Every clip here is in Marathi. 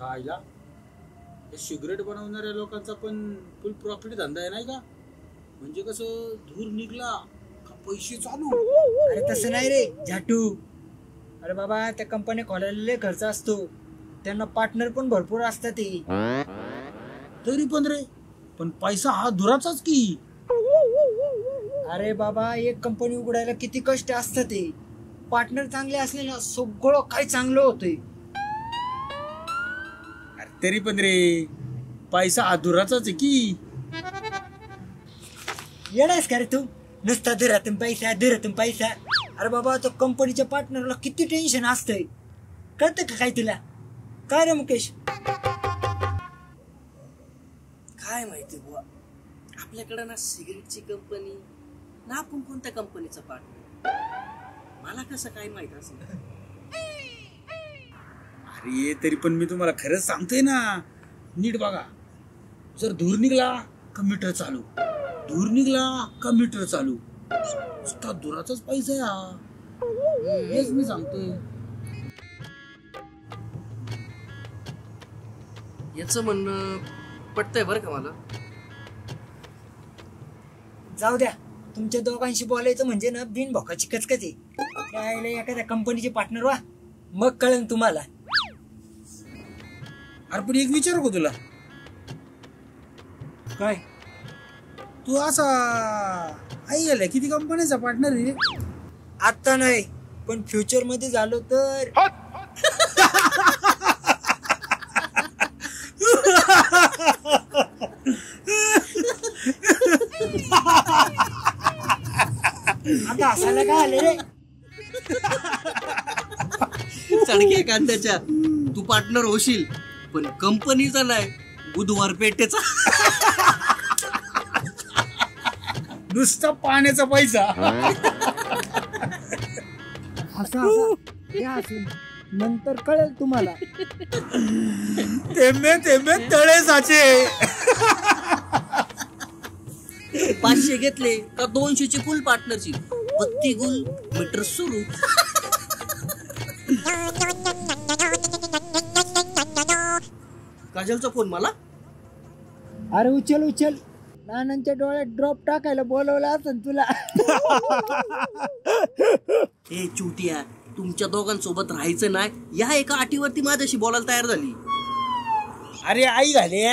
छायला हे सिगरेट बनवणाऱ्या लोकांचा पण फुल प्रॉफिट धंदा आहे नाही का? म्हणजे कसं धूर निघला का पैसे चालू. अरे तसं नाही रे झाटू. अरे बाबा त्या कंपनी खोलायला लय खर्च असतो, त्यांना पार्टनर पण भरपूर असतात ते. तरी पण रे पण पैसा हा धुराचाच की. अरे बाबा एक कंपनी उघडायला किती कष्ट असतात ते. पार्टनर चांगले असले ना सगळं काही चांगलं होतंय. तरी पण रे पैसा हा धुराचाच आहे की. येणारस का रे तू? नुसता धुरातून पैसा धुरातून पैसा. अरे बाबा तो कंपनीच्या पार्टनरला किती टेन्शन असतंय कळतं का काय तुला? काय रे मुकेश? काय माहिती बुवा, आपल्याकडे ना सिगरेटची कंपनी ना आपण कोणत्या कंपनीचा पार्टनर, मला कसं काय माहित असेल. अरे तरी पण मी तुम्हाला खरंच सांगतोय ना, नीट बघा. जर धूर निघला का मीटर चालू, धूर निघला का मीटर चालू. नुसता धुराचाच पैसा आहे हा. हेच मी सांगतोय. याचं म्हणणं पटतंय बरं का मला. जाऊ द्या, तुमच्या दोघांशी बोलायचं म्हणजे ना बिन भोकाची कचकच आहे. त्याला एखाद्या कंपनीचे पार्टनर व्हा, मग कळेल तुम्हाला. अरे पण एक विचारू का तुला? काय? तू असा आई गेला किती कंपनीचा पार्टनर आहे? आता नाही पण फ्युचर मध्ये झालो तर. आता हसायला काय आले रे? चडके कांद्याच्या तू पार्टनर होशील पण कंपनीचा नाही, बुधवार पेठेचा. नुसता पाण्याचा पैसा. नंतर कळेल तुम्हाला. तेमे तेमे तळे साचे. 500 घेतले का 200ची फुल पार्टनरशिप, 32 गुल मीटर सुरू. काजलचा फोन मला. अरे उचल उचल, नानांच्या डोळ्यात ड्रॉप टाकायला बोलवलं असं तुला. हे चुटिया, तुमच्या दोघांसोबत राहायचं नाही या एका अटीवरती माझ्याशी बोलायला तयार झाली. अरे आई घाले.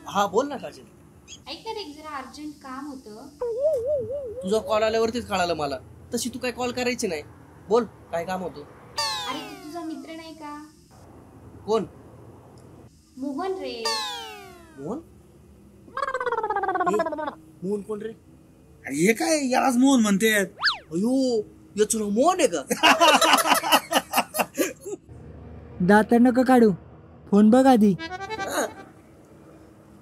हा बोल ना काजल. ऐक ना रे, जरा अर्जंट काम होतं. तुझा कॉल आल्यावरतीच कळालं मला. तशी तू काय कॉल करायची नाही. बोल काय काम होतं. अरे तू तुझा मित्र नाही का? कोण? मोहन रे. मोहन? मोहन कोण रे? अरे हे काय यालाच मोहन म्हणतात? अयो याच मोहन आहे का? दात नका काढू, फोन बघ आधी.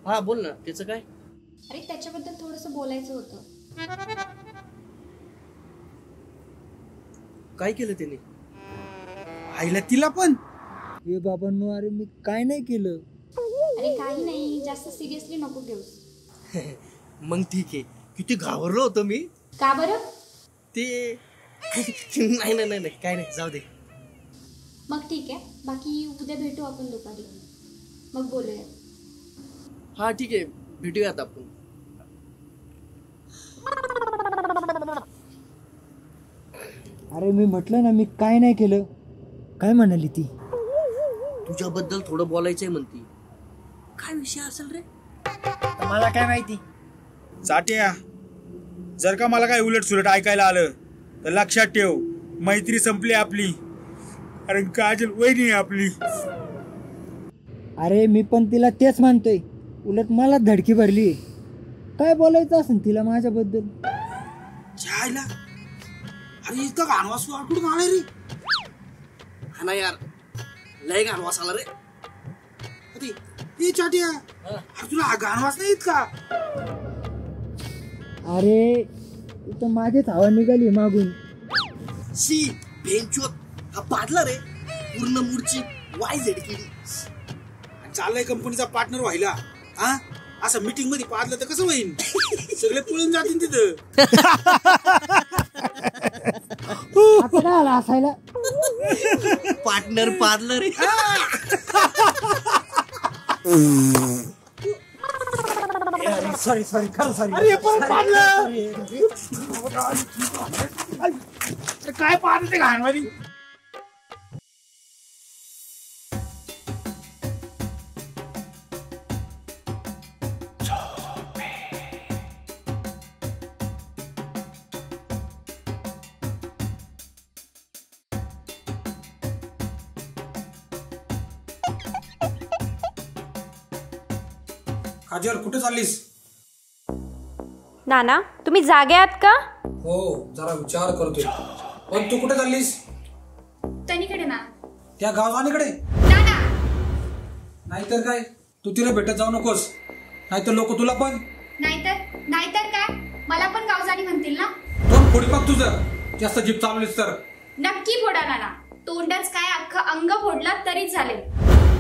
हा बोल ना, त्याचं काय? अरे त्याच्याबद्दल थोडस बोलायचं होतं. काय केलं त्याने? आईला तिला पण. हे बाबांनो, अरे मी काय नाही केलं. अरे काही नाही, जास्त सिरियसली नको घेऊस. मग ठीक आहे. किती घाबरलो होतो मी. का बरं? ते नाही नाही नाही काय नाही, जाऊ दे. मग ठीक आहे, बाकी उद्या भेटू आपण दुपारी, मग बोलूया. हा ठीक आहे, भेटूयात आपण. अरे मी म्हटलं ना मी काय नाही केलं. काय म्हणाली ती? तुझ्याबद्दल थोडं बोलायचंय म्हणती. काय विषय असेल रे? मला काय माहिती. चाट्या, जर का मला काय उलट सुलट ऐकायला आलं तर लक्षात ठेव, मैत्री संपली आपली. कारण काजल वहिनी आपली. अरे मी पण तिला तेच मानतोय, उलट मला धडकी भरली. काय बोलायचं असेल तिला माझ्याबद्दल. जायला अरे इतका घाणवास कुठून आलाय रे? हा ना यार, लय घाणवास आला रे. ए चाट्या, अरे तुला हा घाणवास नाही येत का? अरे इथं माझीच हवा निघाली मागून. शी बेंचोत हा पाडला रे, पूर्ण मूडची वाय झडकी. चाललाय कंपनीचा पार्टनर व्हायला. हा असं मीटिंग मध्ये पाडलं तर कसं होईल? सगळे पळून जातील तिथं. आता काय आला असायला? पार्टनर पाडलं रे. सॉरी सॉरी खरं सॉरी. अरे परत पाडलं. काय पाडलं ते घाणवाली. काजल कुठे चाललीस? नाना तुम्ही जागे आहात का? हो जरा विचार करतोय. पण तू कुठे चाललीस? तनीकडे ना. त्या गाववानीकडे? नाना नाहीतर काय, तू तिला भेटत जाऊ नकोस, नाहीतर लोक तुला पण. नाहीतर काय, मला पण गावजाणी म्हणतील ना. दोन फोडी बघ तुझं, जास्त जीप चालवलीस तर. नक्की फोडा नाना, तोंडच काय अख्खं अंग फोडला तरी चालेल.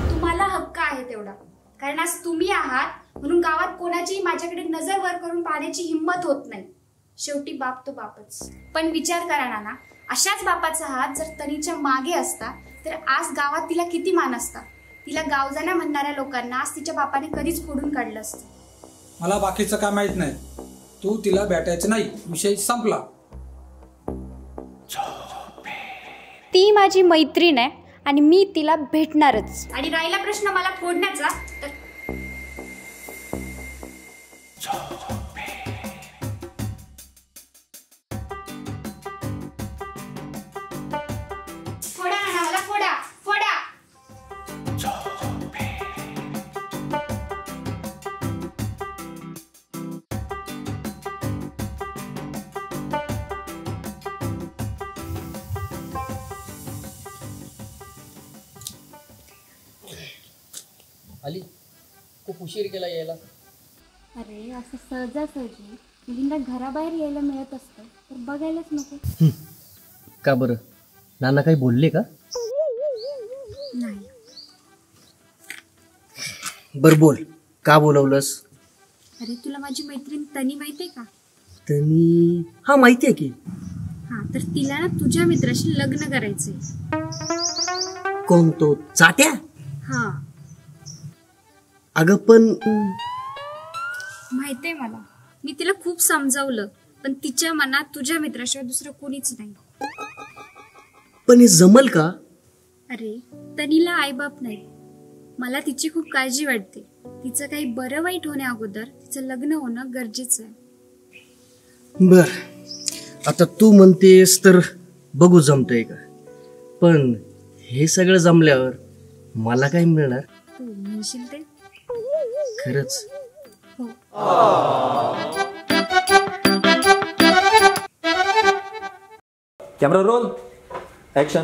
तुम्हाला हक्क आहे तेवढा, कारण आज तुम्ही आहात म्हणून गावात कोणाची माझ्याकडे नजर वर करून पाहण्याची हिंमत होत नाही. शेवटी बाप तो बापच. पण विचार करा नाना, अशाच बापाचा हात जर तनीच्या मागे असता तर आज गावात तिला किती मान असता. तिला गावजाना म्हणणाऱ्या लोकांना आज तिच्या बापाने कधीच फोडून काढलं असतं. मला बाकीचं काय माहित नाही, तू तिला भेटायचं नाही, विषय संपला. ती माझी मैत्रीण आहे आणि मी तिला भेटणारच. आणि राहिला प्रश्न मला फोडण्याचा, तर फोडा नाना, मला फोडा फोडा. आली खूप उशीर केला यायला. अरे असं सहजासहजी मुलींना घराबाहेर यायला मिळत असतं तर बघायलाच नको. का बरं, नाना काही बोलले का? नाही. बर बोल, का बोलवलंस? अरे तुला माझी मैत्रीण तनी माहितीये का? तनी? हा माहिती आहे की. हा, तर तिला ना तुझ्या मित्राशी लग्न करायचंय. कोण तो चाट्या? हा अगं पण माहितीये मला, मी तिला खूप समजावलं, पण तिच्या मनात तुझ्या मित्राशिवाय दुसरं कोणीच नाही. पण हे जमल का? अरे तनीला आईबाप नाही, मला तिची खूप काळजी वाटते. तिचं काही बरं वाईट होण्या अगोदर तिचं लग्न होणं गरजेचं आहे. बर, आता तू म्हणतेस तर बघू जमतंय का. पण हे सगळं जमल्यावर मला काय मिळणार? तू म्हणशील ते. खरंच? हो. Camera roll, action.